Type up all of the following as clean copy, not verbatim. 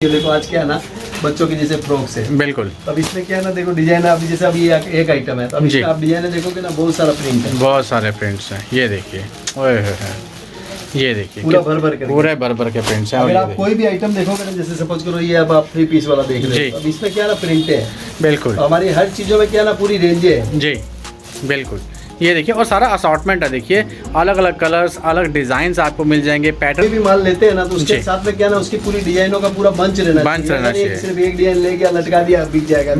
ये देखो आज क्या है ना, बच्चों की जैसे फ्रॉक्स है। बिल्कुल। अब इसमें क्या है ना, देखो डिजाइन अभी जैसे अभी एक आइटम है, तो अभी आप डिजाइन देखोगे ना, बहुत सारा प्रिंट है, बहुत सारे प्रिंट्स हैं। ये देखिए, ओए ये देखिए पूरा भर भर के प्रिंट्स हैं। अगर आप कोई भी आइटम देखोगे ना, जैसे सपोज करो ये अब आप 3 पीस वाला देख रहे हो, अब इसमें क्या ना प्रिंट है। बिल्कुल। तो हमारी हर चीजों में क्या ना पूरी रेंज है जी। बिल्कुल, ये देखिए, और सारा असॉर्टमेंट है। देखिए अलग अलग कलर्स, अलग डिजाइन आपको मिल जाएंगे। पैटर्न भी माल लेते हैं ना, तो उसके साथ में क्या ना, उसकी पूरी डिजाइनों का पूरा बंच रहना चाहिए। सिर्फ एक डिजाइन ले गया, लटका दिया, बिक जाएगा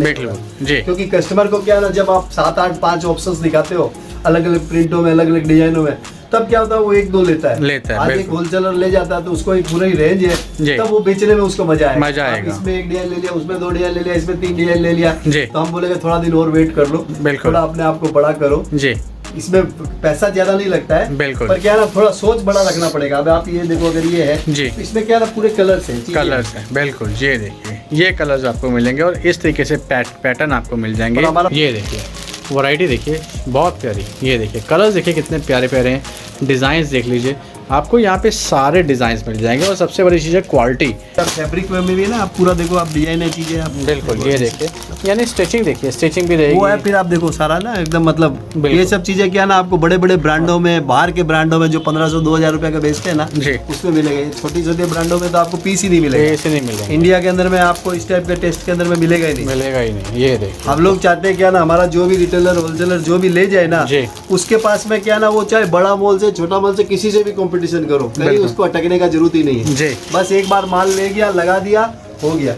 जी। क्योंकि कस्टमर को क्या ना, जब आप 7, 8, 5 ऑप्शंस दिखाते हो अलग अलग प्रिंटों में, अलग अलग डिजाइनों में, तब क्या होता है वो 1-2 लेता है। आज एक होलसेलर ले जाता है तो उसको एक पूरा ही रेंज है, तब वो बेचने में उसको मजा आएगा। इसमें 1 डिजाइन ले लिया, उसमें 2 डिजाइन ले लिया, इसमें 3 डिजाइन ले लिया, तो हम बोलेंगे थोड़ा दिन और वेट कर लो, थोड़ा अपने आप को बड़ा करो। जी। इसमें पैसा ज्यादा नहीं लगता है, बिल्कुल, पर क्या ना थोड़ा सोच बड़ा रखना पड़ेगा। अब आप ये देखो, अगर ये है जी, तो इसमें क्या ना पूरे कलर्स हैं। बिल्कुल, ये देखिए, ये कलर्स आपको मिलेंगे और इस तरीके से पैटर्न आपको मिल जाएंगे। ये देखिए वैरायटी, देखिए बहुत प्यारी। ये देखिए कलर्स, देखिए कितने प्यारे प्यारे हैं। डिज़ाइंस देख लीजिए, आपको यहाँ पे सारे डिज़ाइंस मिल जाएंगे। और सबसे बड़ी चीज़ है क्वालिटी। फैब्रिक में भी ना आप पूरा देखो, आप डिजाइन है चीज़ें आप बिल्कुल। ये देखिए, यानी स्टिचिंग देखिए, स्टिचिंग भी रहेगी। वो है, फिर आप देखो सारा ना एकदम, मतलब ये सब चीज़ें क्या ना आपको बड़े बड़े ब्रांडों में, बाहर के ब्रांडों में जो 1500-2000 रुपये का बेचते हैं ना, उसमें मिलेगा। छोटी छोटी ब्रांडों में तो आपको पीस ही नहीं मिलेगा। इंडिया के अंदर में आपको इस टाइप के टेस्ट के अंदर में मिलेगा ही नहीं। ये देखिए, हम लोग चाहते हैं क्या ना, हमारा जो भी रिटेलर होलसेलर जो भी ले जाए ना, उसके पास में क्या ना, वो चाहे बड़ा मॉल से छोटा मॉल से किसी से भी कंपटीशन करो, कहीं उसको अटकने का जरूरत ही नहीं है। बस एक बार माल ले गया, लगा दिया, हो गया।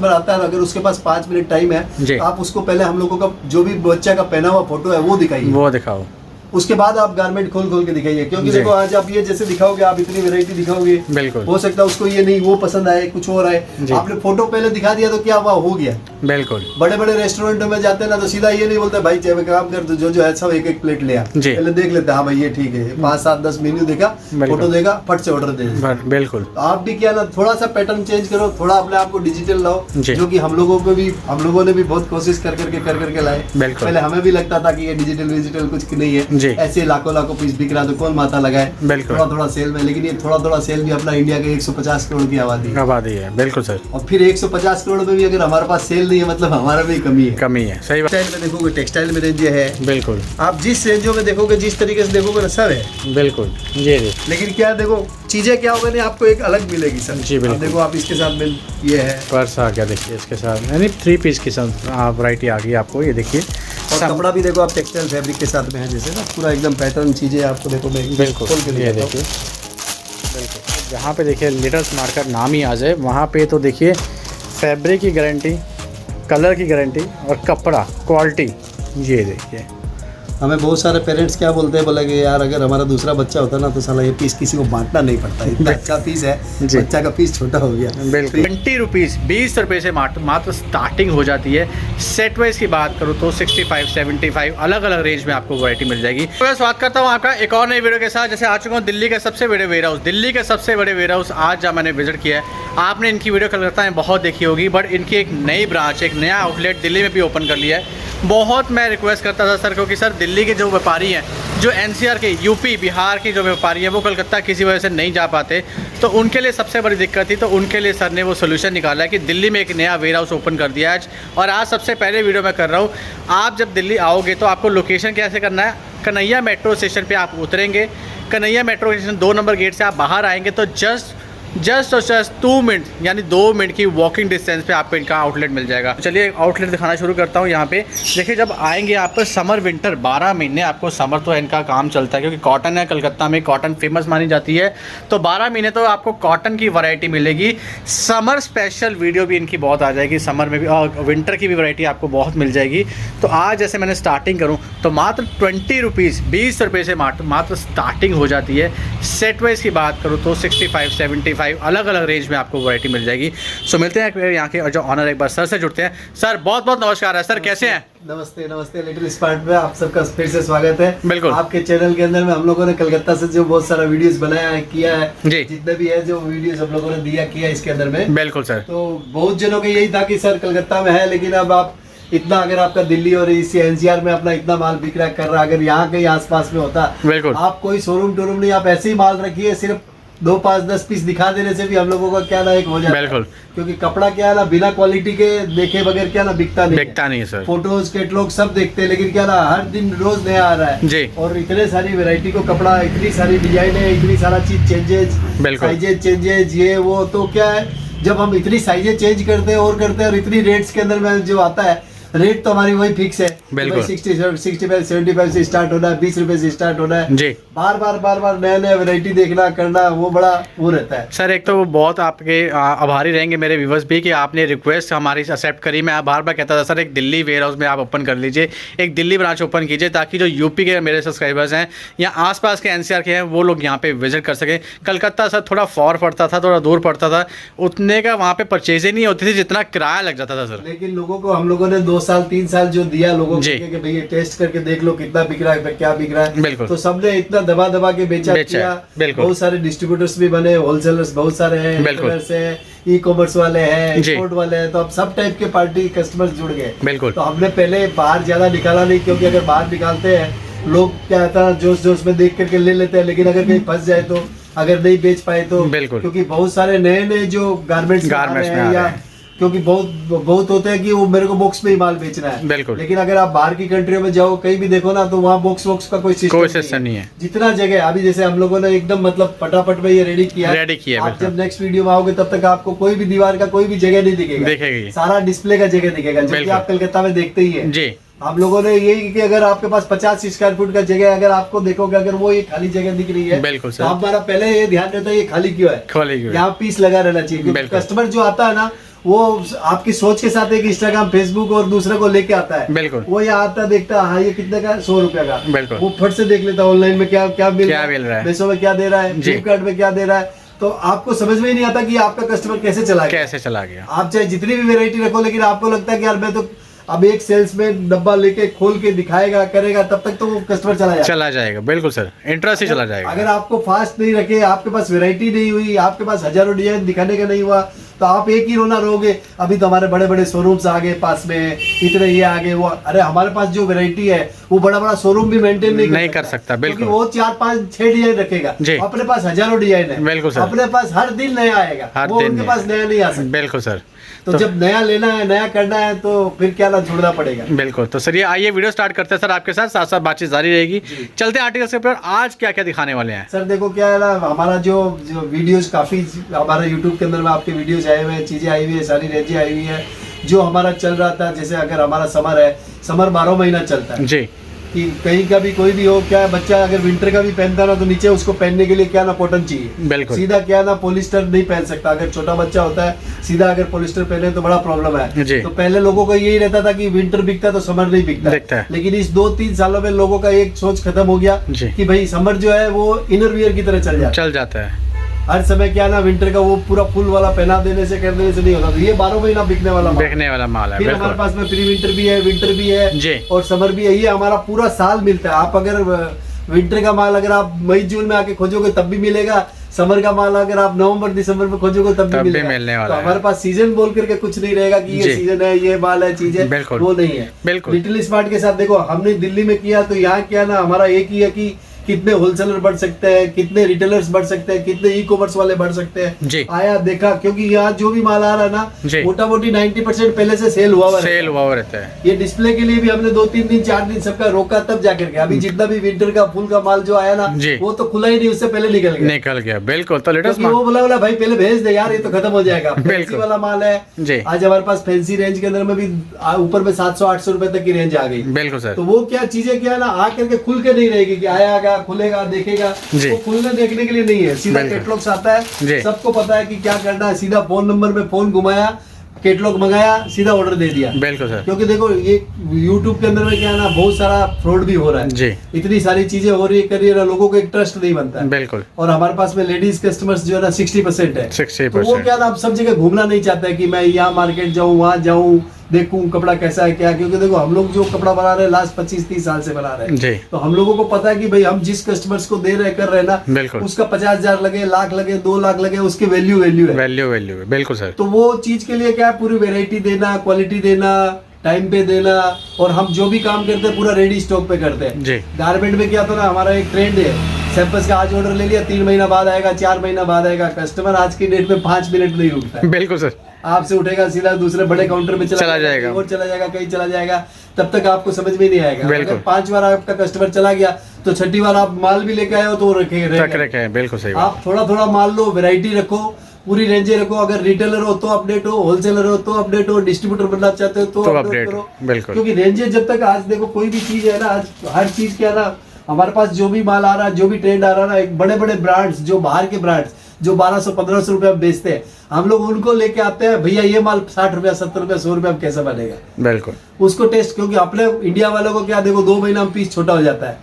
आता है, अगर उसके पास 5 मिनट टाइम है, आप उसको पहले हम लोगों का जो भी बच्चा का पहना हुआ फोटो है वो दिखाइए, वो दिखाओ। उसके बाद आप गारमेंट खोल के दिखाइए, क्योंकि देखो आज आप ये जैसे दिखाओगे, आप इतनी वैरायटी दिखाओगे, बिल्कुल हो सकता है उसको ये नहीं, वो पसंद आए, कुछ और आए। आपने फोटो पहले दिखा दिया तो क्या हुआ, हो गया। बिल्कुल। बड़े बड़े रेस्टोरेंटों में जाते हैं ना, तो सीधा ये नहीं बोलते भाई चाहे काम कर, तो जो है सब एक प्लेट ले आ, पहले देख लेते हैं, हाँ भाई ये ठीक है, 5, 7, 10 मेन्यू देखा, फोटो देखा, फट से ऑर्डर दे। बिल्कुल। आप भी क्या ना, थोड़ा सा पैटर्न चेंज करो, थोड़ा अपने आप को डिजिटल लाओ, जो कि हम लोगों ने भी बहुत कोशिश कर करके लाए। पहले हमें भी लगता था कि ये डिजिटल कुछ नहीं है, ऐसे लाखों पीस बिक रहा, तो कौन माथा लगाए। थोड़ा सेल में, लेकिन ये थोड़ा सेल भी अपना इंडिया के 150 करोड़ की आबादी है। बिल्कुल सर। और फिर 150 करोड़ में भी अगर हमारे पास सेल नहीं है, मतलब हमारा भी कमी है। सही बात। टेक्सटाइल में देखोगे, टेक्सटाइल में रेंज है। बिल्कुल। आप जिस रेंजों में देखोगे, जिस तरीके से देखोगे ना, सब है। बिल्कुल। ये लेकिन क्या देखो, चीजें क्या होगा ना, आपको एक अलग मिलेगी सर। जी बिल्कुल। देखो आप इसके साथ में ये है पर्स आ गया, देखिए इसके साथ यानी 3 पीस की वैरायटी आ गई आपको। ये देखिए, और कपड़ा भी देखो आप टेक्सटाइल फैब्रिक के साथ में है, जैसे ना पूरा एकदम पैटर्न चीजें आपको देखो, मैं बिल्कुल खोल के ये देखिए। बिल्कुल, जहाँ पे देखिए लिटिल स्मार्ट का नाम ही आ जाए, वहाँ पे तो देखिए फैब्रिक की गारंटी, कलर की गारंटी और कपड़ा क्वालिटी। ये देखिए, हमें बहुत सारे पेरेंट्स क्या बोलते हैं, बोला कि यार अगर हमारा दूसरा बच्चा होता ना, तो साला ये पीस किसी को बांटना नहीं पड़ता, इतना अच्छा पीस है, बच्चा का पीस छोटा हो गया। बिल्कुल। 20 रुपीज़, 20 रुपये से मात्र स्टार्टिंग हो जाती है। सेट वाइज की बात करूँ तो 65, 75 अलग अलग रेंज में आपको वैरायटी मिल जाएगी। तो मैं स्वागत करता हूँ आपका एक और नई वीडियो के साथ। जैसे आ चुका हूँ दिल्ली के सबसे बड़े वेयर हाउस, आज जहाँ मैंने विजिट किया है। आपने इनकी वीडियो कलकत्ता में बहुत देखी होगी, बट इनकी एक नई ब्रांच, एक नया आउटलेट दिल्ली में भी ओपन कर लिया है। बहुत मैं रिक्वेस्ट करता था सर, क्योंकि सर दिल्ली के जो व्यापारी हैं, जो NCR के, यूपी बिहार के जो व्यापारी हैं, वो कलकत्ता किसी वजह से नहीं जा पाते, तो उनके लिए सबसे बड़ी दिक्कत थी। तो उनके लिए सर ने वो सोल्यूशन निकाला है कि दिल्ली में एक नया वेयर हाउस ओपन कर दिया आज। और आज सबसे पहले वीडियो मैं कर रहा हूँ। आप जब दिल्ली आओगे तो आपको लोकेशन कैसे करना है, कन्हैया मेट्रो स्टेशन पर आप उतरेंगे। Kanhaiya metro station 2 number gate से आप बाहर आएंगे तो जस्ट 2 मिनट यानी 2 मिनट की वॉकिंग डिस्टेंस पे आपको इनका आउटलेट मिल जाएगा। चलिए आउटलेट दिखाना शुरू करता हूँ। यहाँ पे देखिए, जब आएंगे आप पर समर विंटर 12 महीने आपको समर तो इनका काम चलता है, क्योंकि कॉटन है, कलकत्ता में कॉटन फेमस मानी जाती है। तो 12 महीने तो आपको कॉटन की वैरायटी मिलेगी। समर स्पेशल वीडियो भी इनकी बहुत आ जाएगी, समर में भी, और विंटर की भी वैरायटी आपको बहुत मिल जाएगी। तो आज जैसे मैंने स्टार्टिंग करूँ तो मात्र 20 रुपीज़, 20 रुपये से मात्र स्टार्टिंग हो जाती है। सेट वाइज की बात करूँ तो 65, 75 अलग अलग रेंज में आपको वैरायटी मिल जाएगी। सो मिलते हैं यहाँ के जो ऑनर, एक बार सर से जुड़ते हैं। सर बहुत बहुत नमस्कार है सर, कैसे हैं? नमस्ते लिटिल स्मार्ट में आप सबका फिर से स्वागत है। बिल्कुल। आपके चैनल के अंदर में हम लोगों ने कलकत्ता से जो बहुत सारा वीडियोस बनाया है, किया है, जितने भी है जो वीडियोस हम लोगों ने किया इसके अंदर में। बिल्कुल सर। तो बहुत जनों का यही था कि सर कलकत्ता में है, लेकिन अब आप इतना, अगर आपका दिल्ली और इसी NCR में अपना इतना माल बिक रहा कर रहा, अगर यहाँ कहीं आसपास में होता, बिल्कुल, आप कोई शोरूम नहीं, आप ऐसे ही माल रखिए, सिर्फ 2, 5, 10 पीस दिखा देने से भी हम लोगों का क्या ना एक हो जाता है। बिल्कुल, क्योंकि कपड़ा क्या है ना बिना क्वालिटी के देखे बगैर क्या ना बिकता नहीं है सर। फोटोज कैटलॉग सब देखते हैं, लेकिन क्या ना हर दिन रोज नया आ रहा है जी। और इतने सारी वैरायटी को कपड़ा, इतनी सारी डिजाइन है, इतनी सारा चीज चेंजेज, साइजेज चेंजेज, ये वो, तो क्या है जब हम इतनी साइजेज चेंज करते हैं और इतनी रेट्स के अंदर में जो आता है, रेट तो हमारी वही फिक्स है, 65, 75 से स्टार्ट होना है, 20 रुपए से स्टार्ट होना है जी। बार बार नया वैरायटी देखना करना, वो बड़ा वो रहता है सर। एक तो वो बहुत आपके आभारी रहेंगे मेरे व्यूवर्स भी कि आपने रिक्वेस्ट हमारी एक्सेप्ट करी। मैं बार कहता था सर एक दिल्ली वेयर हाउस में आप ओपन कर लीजिए, एक दिल्ली ब्रांच ओपन कीजिए, ताकि जो यूपी के मेरे सब्सक्राइबर्स हैं या आसपास के एनसीआर के हैं वो लोग यहाँ पे विजिट कर सकें। कलकत्ता सर थोड़ा फॉर पड़ता था, थोड़ा दूर पड़ता था, उतने का वहाँ पे परचेज ही नहीं होती थी जितना किराया लग जाता था सर। लेकिन लोगों को हम लोगों ने 2 साल 3 साल जो दिया लोगों को कि भैया टेस्ट करके देख लो कितना बिक रहा है, क्या बिक रहा है, बिल्कुल। तो सबने इतना दबा के बेचा किया। बहुत सारे डिस्ट्रीब्यूटर्स भी बने, होलसेलर्स बहुत सारे हैं, रिटेलर्स हैं, ई कॉमर्स वाले हैं, एक्सपोर्ट वाले हैं, तो अब सब टाइप के पार्टी कस्टमर्स जुड़ गए। बिल्कुल। तो हमने पहले बाहर ज्यादा निकाला नहीं, क्योंकि अगर बाहर निकालते हैं लोग क्या था जोश में देख करके ले लेते हैं, लेकिन अगर कहीं फंस जाए तो, अगर नहीं बेच पाए तो, क्योंकि बहुत सारे नए जो गारमेंट्स में या क्योंकि बहुत होते हैं कि वो मेरे को बॉक्स में ही माल बेचना है, बिल्कुल। लेकिन अगर आप बाहर की कंट्रियों में जाओ कहीं भी देखो ना, तो वहाँ बॉक्स का कोई सिस्टम नहीं है। जितना जगह अभी जैसे हम लोगों ने एकदम मतलब फटाफट में ये रेडी किया। आप जब नेक्स्ट वीडियो में आओगे तब तक आपको कोई भी दीवार का कोई भी जगह नहीं दिखेगा, सारा डिस्प्ले का जगह दिखेगा, जो कि आप कलकत्ता में देखते ही है जी। हम लोगों ने यही कि अगर आपके पास 50 स्क्वायर फुट का जगह, अगर आपको देखोगे अगर वो ये खाली जगह दिख रही है, बिल्कुल सर, तो हमारा पहले ये ध्यान रहता है ये खाली क्यों है, यहाँ पीस लगा रहना चाहिए। कस्टमर जो आता है ना, वो आपकी सोच के साथ एक इंस्टाग्राम, फेसबुक और दूसरे को लेके आता है, बिल्कुल। वो यहाँ आता देखता है, हाँ ये कितने का, 100 रुपए का, बिल्कुल। वो फट से देख लेता ऑनलाइन में क्या मिल रहा है, मीशो में क्या दे रहा है, फ्लिपकार्ट में क्या दे रहा है, तो आपको समझ में ही नहीं आता कि आपका कस्टमर कैसे चला गया। आप चाहे जितनी भी वेरायटी रखो, लेकिन आपको लगता है कि यार मैं तो अब एक सेल्स में डब्बा लेके खोल के दिखाएगा करेगा, तब तक तो वो कस्टमर चला जाएगा। बिल्कुल सर, इंटरेस्ट ही चला जाएगा। अगर आपको फास्ट नहीं रखे, आपके पास वैरायटी नहीं हुई, आपके पास हजारों डिजाइन दिखाने का नहीं हुआ, तो आप एक ही रोना रोगे। अभी तो हमारे बड़े बड़े शोरूम्स आ गए पास में, इतने ये आ गए वो, अरे हमारे पास जो वैरायटी है वो बड़ा शोरूम भी मेंटेन नहीं कर सकता, बिल्कुल। वो 4, 5, 6 डिजाइन रखेगा, अपने पास हजारों डिजाइन है, बिल्कुल सर। अपने पास हर दिन नया आएगा, वो उनके पास नया नहीं आ सकता, बिल्कुल सर। तो जब नया लेना है, नया करना है, तो फिर क्या ना जुड़ना पड़ेगा, बिल्कुल। तो सर ये आइए वीडियो स्टार्ट करते हैं सर आपके साथ साथ बातचीत जारी रहेगी। चलते हैं आर्टिकल्स के ऊपर, आज क्या क्या दिखाने वाले हैं सर। देखो क्या है ना, हमारा जो वीडियोस काफी हमारा यूट्यूब के अंदर में आपके वीडियोस आए हुए हैं, चीजें आई हुई है, सारी रेंजें आई हुई है, जो हमारा चल रहा था। जैसे अगर हमारा समर है, समर 12 महीना चलता है जी, कि कहीं का भी कोई भी हो, क्या बच्चा अगर विंटर का भी पहनता ना, तो नीचे उसको पहनने के लिए क्या ना कॉटन चाहिए, बिल्कुल। सीधा क्या ना पॉलिस्टर नहीं पहन सकता, अगर छोटा बच्चा होता है सीधा अगर पॉलिस्टर पहने तो बड़ा प्रॉब्लम है। तो पहले लोगों का यही रहता था कि विंटर बिकता तो समर नहीं बिकता, लेकिन इस 2-3 सालों में लोगों का एक सोच खत्म हो गया कि भाई समर जो है वो इनर वियर की तरह चल जाता है। हर समय क्या ना विंटर का वो पूरा फुल वाला पहना देने से कर देने से नहीं होता, तो ये 12 महीना बिकने वाला माल है। फिर हमारे पास में प्री विंटर भी है, विंटर भी है और समर भी है, ये हमारा पूरा साल मिलता है। आप अगर विंटर का माल अगर आप मई जून में आके खोजोगे तब भी मिलेगा, समर का माल अगर आप नवंबर दिसंबर में खोजोगे तब भी मिलेगा। तो हमारे पास सीजन बोल करके कुछ नहीं रहेगा कि ये सीजन है, ये माल है, चीज है, वो नहीं है। बिल्कुल लिटिल स्मार्ट के साथ देखो हमने दिल्ली में किया, तो यहाँ क्या ना हमारा एक ही है कि कितने होलसेलर बढ़ सकते हैं, कितने रिटेलर्स बढ़ सकते हैं, कितने ई कॉमर्स वाले बढ़ सकते हैं। आया देखा, क्योंकि यहाँ जो भी माल आ रहा है ना, मोटा मोटी 90% पहले से सेल हुआ रहता है। ये डिस्प्ले के लिए भी हमने 2-3 दिन 4 दिन सबका रोका, तब जाकर के अभी जितना भी विंटर का फुल का माल जो आया ना, वो तो खुला ही नहीं, उससे पहले निकल गया। बिल्कुल। तो लेटेस्ट वो बोला भाई पहले भेज दे यार, ये तो खत्म हो जाएगा। फैंसी वाला माल है, आज हमारे पास फैंसी रेंज के अंदर में भी ऊपर में 700-800 रुपए तक की रेंज आ गई। बिल्कुल सर। तो वो क्या चीजें क्या ना आकर के खुल के नहीं रहेगी कि आया खुलेगा देखेगा, वो खुलने देखने के लिए नहीं है, सीधा कैटलॉग्स आता है, सबको पता है कि क्या करना है, सीधा फोन नंबर पे फोन घुमाया, कैटलॉग मंगाया, सीधा ऑर्डर दे दिया। बिल्कुल सर। क्योंकि देखो ये YouTube के अंदर में क्या है ना, बहुत सारा फ्रॉड भी हो रहा है जी, इतनी सारी चीजें हो रही है, कर रही है, लोगों को एक ट्रस्ट नहीं बनता है। बिल्कुल। और हमारे पास में लेडीज कस्टमर्स जो है ना 60% है, 60%। तो वो क्या ना, अब सब जगह घूमना नहीं चाहता है कि मैं यहाँ मार्केट जाऊँ, वहाँ जाऊँ, देखूं कपड़ा कैसा है क्या, क्योंकि देखो हम लोग जो कपड़ा बना रहे हैं लास्ट 25-30 साल से बना रहे हैं, तो हम लोगों को पता है कि भाई हम जिस कस्टमर्स को दे रहे कर रहे ना, उसका 50,000 लगे, लाख लगे, 2 लाख लगे, उसकी वैल्यू है। बिल्कुल सर। तो वो चीज के लिए क्या है, पूरी वेरायटी देना, क्वालिटी देना, टाइम पे देना, और हम जो भी काम करते हैं पूरा रेडी स्टॉक पे करते हैं। गारमेंट में क्या था ना, हमारा एक ट्रेंड है सैंपल्स का आज ऑर्डर ले लिया, 3 महीना बाद आएगा, 4 महीना बाद आएगा। कस्टमर आज की डेट में 5 मिनट नहीं उठता है। बिल्कुल सर, आपसे उठेगा सीधा दूसरे बड़े काउंटर पे चला जाएगा और चला जाएगा, कहीं चला जाएगा, तब तक आपको समझ में नहीं आएगा। अगर 5 बार आपका कस्टमर चला गया तो 6ठी बार आप माल भी लेके आए हो तो रखे हैं। बिल्कुल सही। आप थोड़ा थोड़ा माल लो, वैरायटी रखो, पूरी रेंजे रखो। अगर रिटेलर हो तो अपडेट हो, होलसेलर हो तो अपडेट हो, डिस्ट्रीब्यूटर बनना चाहते हो तो अपडेट करो। बिल्कुल, क्योंकि रेंजे जब तक आज देखो कोई भी चीज है ना, आज हर चीज क्या ना, हमारे पास जो भी माल आ रहा है, जो भी ट्रेंड आ रहा है ना, एक बड़े बड़े ब्रांड्स जो बाहर के ब्रांड्स जो 1200-1500 रुपया बेचते हैं, हम लोग उनको लेके आते हैं, भैया ये माल 60 रुपया 70 रुपया 100 रुपया कैसे बनेगा। बिल्कुल, उसको टेस्ट, क्योंकि अपने इंडिया वालों को क्या देखो 2 महीना में पीस छोटा हो जाता है,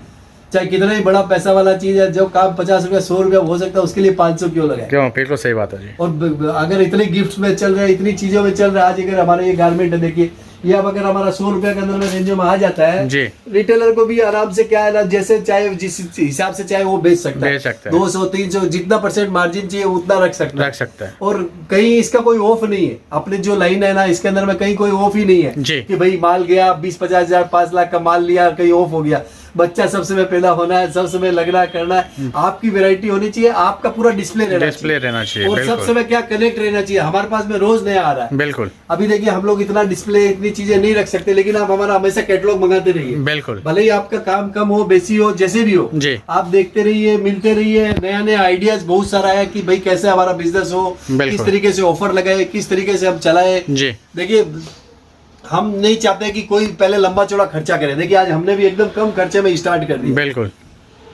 चाहे कितना ही बड़ा पैसा वाला चीज है, जो काम 50 रुपया 100 रुपया हो सकता है उसके लिए 500 क्यों लगाए। क्यों, बिल्कुल सही बात है जी। और अगर इतने गिफ्ट में चल रहे हैं, इतनी चीजों में चल रहा है, आज अगर हमारे ये गारमेंट है देखिए, ये अब अगर हमारा 100 रुपया के अंदर में रेंज में आ जाता है जी, रिटेलर को भी आराम से क्या है ना, जैसे चाहे जिस हिसाब से चाहे वो बेच सकता है। 200-300 जितना % मार्जिन चाहिए उतना रख सकता है। और कहीं इसका कोई ऑफ नहीं है, अपने जो लाइन है ना इसके अंदर में कहीं कोई ऑफ ही नहीं है कि भाई माल गया 20-50 हजार 5 लाख का माल लिया, कहीं ऑफ हो गया। बच्चा सब समय पैदा होना है, सब समय लगना करना है, आपकी वैरायटी होनी चाहिए, आपका पूरा डिस्प्ले रहना चाहिए और सब समय क्या कनेक्ट रहना चाहिए। हमारे पास में रोज नया आ रहा है। बिल्कुल, अभी देखिए हम लोग इतना डिस्प्ले इतनी चीजें नहीं रख सकते, लेकिन आप हमारा हमेशा कैटलॉग मंगाते रहिए। बिल्कुल, भले ही आपका काम कम हो, बेसी हो, जैसे भी हो, आप देखते रहिए, मिलते रहिए। नया नया आइडियाज बहुत सारा है कि भाई कैसे हमारा बिजनेस हो, किस तरीके से ऑफर लगाए, किस तरीके से हम चलाए। देखिए हम नहीं चाहते कि कोई पहले लंबा चौड़ा खर्चा करे। देखिए आज हमने भी एकदम कम खर्चे में स्टार्ट कर दिया। बिल्कुल,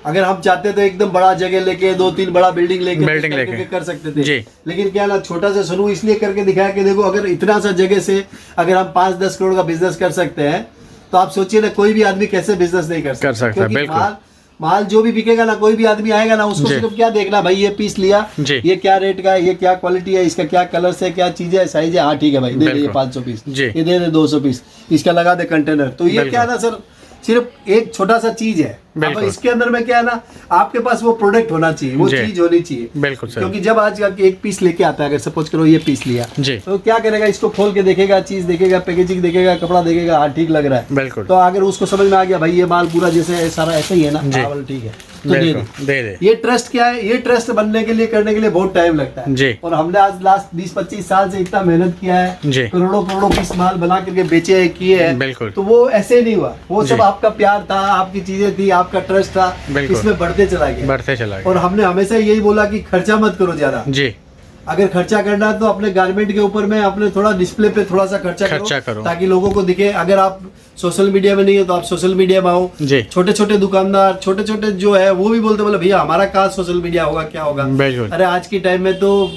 अगर हम चाहते तो एकदम बड़ा जगह लेके 2-3 बड़ा बिल्डिंग लेके कर सकते थे जी। लेकिन क्या ना, छोटा सा शुरू इसलिए करके दिखाया कि देखो अगर इतना सा जगह से अगर हम 5-10 करोड़ का बिजनेस कर सकते हैं तो आप सोचिए ना कोई भी आदमी कैसे बिजनेस नहीं कर सकता। बिल्कुल, माल जो भी बिकेगा ना, कोई भी आदमी आएगा ना, उसको सिर्फ क्या देखना, भाई ये पीस लिया, ये क्या रेट का है, ये क्या क्वालिटी है, इसका क्या कलर है, क्या चीज है, साइज है, हाँ ठीक है भाई दे दे 500 पीस, ये दे दे 200 पीस, इसका लगा दे कंटेनर। तो ये क्या ना सर, सिर्फ एक छोटा सा चीज है। अब इसके अंदर में क्या है ना, आपके पास वो प्रोडक्ट होना चाहिए, वो चीज होनी चाहिए। बिल्कुल, क्योंकि जब आज एक पीस लेके आता है, अगर सपोज करो ये पीस लिया तो क्या करेगा, इसको खोल के देखेगा, चीज देखेगा, पैकेजिंग देखेगा, कपड़ा देखेगा, हाँ ठीक लग रहा है। बिल्कुल, तो अगर उसको समझ में आ गया भाई ये माल पूरा जैसे सारा ऐसा ही है ना, ठीक है तो दे। ये ट्रस्ट क्या है, ये ट्रस्ट बनने के लिए, करने के लिए बहुत टाइम लगता है। और हमने आज लास्ट 20-25 साल से इतना मेहनत किया है, करोड़ों पीस माल बना करके बेचे है, किए हैं। तो वो ऐसे नहीं हुआ, वो सब आपका प्यार था, आपकी चीजें थी, आपका ट्रस्ट था, इसमें बढ़ते चला गया। और हमने हमेशा यही बोला कि खर्चा मत करो ज्यादा जी। अगर खर्चा करना है तो अपने गारमेंट के ऊपर में अपने थोड़ा डिस्प्ले पे थोड़ा सा खर्चा करो ताकि लोगों को दिखे। अगर आप सोशल मीडिया में नहीं हो तो आप सोशल मीडिया में आओ। छोटे छोटे दुकानदार, छोटे छोटे जो है वो भी बोलते बोले भैया हमारा कहाँ सोशल मीडिया होगा, क्या होगा। अरे आज के टाइम में तो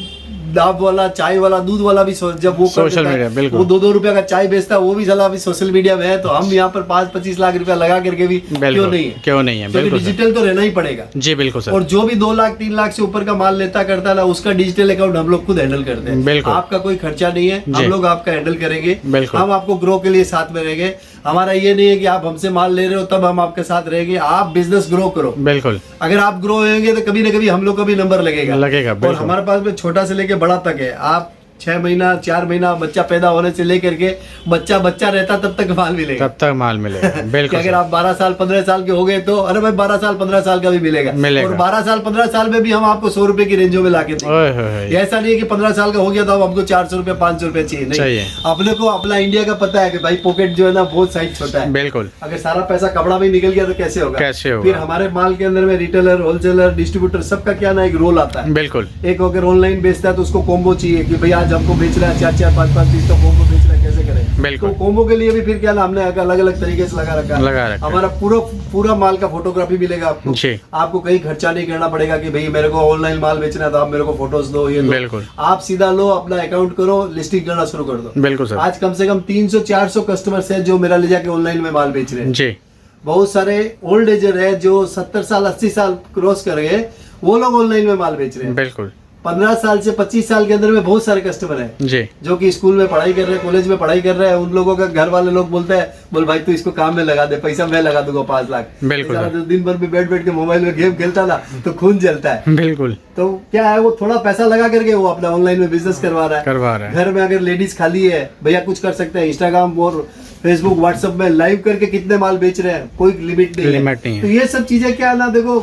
दाब वाला, चाय वाला, दूध वाला भी जब वो सोशल मीडिया, वो 2-2 रुपया का चाय बेचता है, वो भी साला अभी सोशल मीडिया में है। तो हम यहाँ पर 5-25 लाख रुपया लगा करके भी क्यों नहीं है। डिजिटल तो रहना ही पड़ेगा जी। बिल्कुल सर। और जो भी 2 लाख 3 लाख से ऊपर का माल लेता करता ना, उसका डिजिटल अकाउंट हम लोग खुद हैंडल करते हैं। आपका कोई खर्चा नहीं है, हम लोग आपका हैंडल करेंगे, हम आपको ग्रो के लिए साथ में रहेंगे। हमारा ये नहीं है कि आप हमसे माल ले रहे हो तब हम आपके साथ रहेंगे, आप बिजनेस ग्रो करो। बिल्कुल, अगर आप ग्रो होंगे तो कभी ना कभी हम लोग का भी नंबर लगेगा। और हमारे पास में छोटा से लेके बड़ा तक है। आप 6 महीना 4 महीना बच्चा पैदा होने से लेकर के बच्चा रहता तब तक माल मिलेगा, बिल्कुल। अगर आप 12 साल 15 साल के हो गए तो अरे भाई 12 साल 15 साल का भी मिलेगा। और 12 साल 15 साल में भी हम आपको 100 रुपए की रेंजों में लाके देंगे। ऐसा नहीं है कि 15 साल का हो गया तो अब हमको 400 रुपए 500 रुपए चाहिए, नहीं। अपने को अपना इंडिया का पता है कि भाई पॉकेट जो है ना बहुत साइज छोटा है। बिल्कुल, अगर सारा पैसा कपड़ा में निकल गया तो कैसे होगा। फिर हमारे माल के अंदर में रिटेलर, होलसेलर, डिस्ट्रीब्यूटर सबका क्या ना एक रोल आता है। बिल्कुल, एक अगर ऑनलाइन बेचता है तो उसको कॉम्बो चाहिए कि भाई आज हमको बेच रहा है 4-4 5-5 पीस का कॉम्बो बेच रहा है, कैसे करें। बिल्कुल, तो कॉम्बो के लिए भी फिर क्या ना हमने अलग अलग तरीके से लगा रखा। हमारा पूरा माल का फोटोग्राफी मिलेगा आपको। आपको कहीं खर्चा नहीं करना पड़ेगा कि भाई मेरे को ऑनलाइन माल बेचना है तो आप मेरे को फोटोज दो, ये दो। बिल्कुल, आप सीधा लो, अपना अकाउंट करो, लिस्टिंग करना शुरू कर दो। बिल्कुल सर। आज कम से कम 300-400 कस्टमर्स है जो मेरा ले जाके ऑनलाइन में माल बेच रहे हैं जी। बहुत सारे ओल्ड एजर है जो 70 साल 80 साल क्रॉस कर गए, वो लोग ऑनलाइन में माल बेच रहे हैं। बिल्कुल, 15 साल से 25 साल के अंदर में बहुत सारे कस्टमर हैं जी, जो कि स्कूल में पढ़ाई कर रहे हैं, कॉलेज में पढ़ाई कर रहे हैं। उन लोगों का घर वाले लोग बोलते हैं, बोल भाई तू इसको काम में लगा दे, पैसा मैं लगा दूंगा 5 लाख। बिल्कुल, दिन भर भी बैठ के मोबाइल में गेम खेलता ना तो खून जलता है। बिल्कुल, तो क्या है वो थोड़ा पैसा लगा करके वो अपना ऑनलाइन में बिजनेस करवा रहा है। घर में अगर लेडीज खाली है, भैया कुछ कर सकते हैं, इंस्टाग्राम और फेसबुक व्हाट्सएप में लाइव करके कितने माल बेच रहे हैं, कोई लिमिट नहीं है। तो ये सब चीजें क्या ना देखो